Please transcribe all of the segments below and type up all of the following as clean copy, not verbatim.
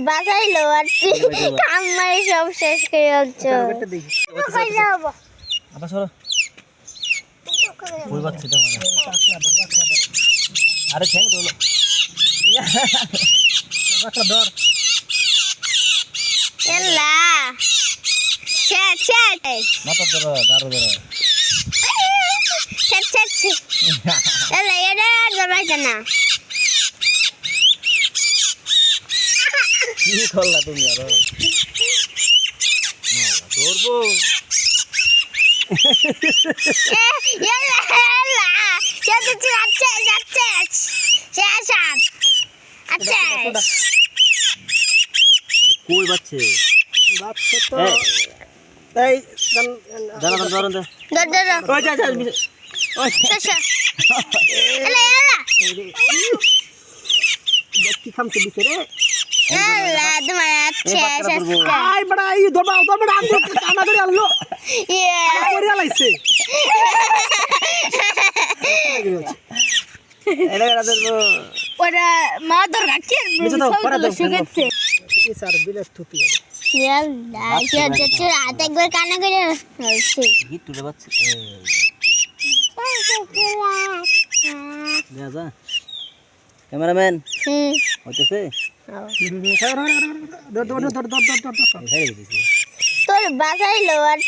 বাঁচাইলো আর আমার সব শেষ করে যাচ্ছে আবার সরো ভুল বাচ্চা তো আরে থ্যাংক ইউ বাচ্চা ধর এলা চ্যাট চ্যাট মাথা ধরো দারু ধরো চ্যাট চ্যাট এলা এটা ধরাইতে না কি করলা তুমি আরো ধরবো এলা এলা chat chat chat chat chat আচ্ছা কই বাচ্চা বাচ্চা তো এই জানা তো ধরন দে ধর ধর ওই যা যা ওই শেষা এলা এলা দেখি খামতে দিছে রে এলা তোমার আচ্ছা শেষকা আই বড়া এই দবা আঙ্গুল কানা করে আনলো ইয়ে করে আলাইছে এটা এটা ধরবো ওরা মা দর গাছে শুকেছে এই স্যার বিলেট থুতি ইয়াল্লা কি হচ্ছে রাত একবার কানা করে হচ্ছে গিট তুলে বাচ্চা যা যা ক্যামেরাম্যান হইতেছে হেরে দিছি তোর বাঁচাইলো আর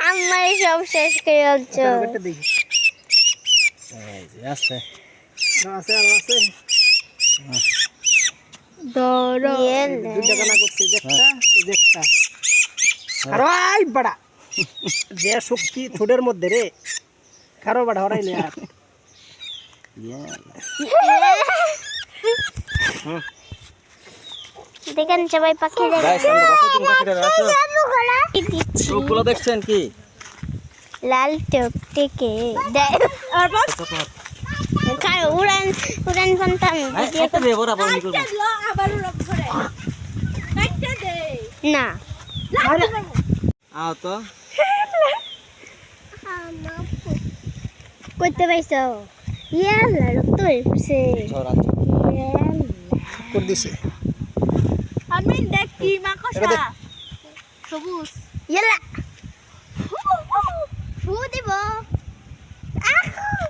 আমার সব শেষ করে যাচ্ছে এই যে আসছে আছে দৌড়ো দুইটা কানা করছে দেখটা আরে আই বড়া যে শক্তি থোড়ের মধ্যে রে কারো বড়া হরাইলে আর দেখেন সবাই পাখি গাইস আমরা বাসা থেকে পাখিটা রাখো রূপগুলো দেখছেন কি লাল টকটকে উড়ান উড়ান ফন্তাম একটা দে বড় বড় নিকল না আও তো করতে পাইছো ইয়াল্লা রক্ত হয়ে পড়ছে ঝড় করে দিছে আমি দেখি মাকড়সা সবুজ ইয়াল্লা ফু দিব আহ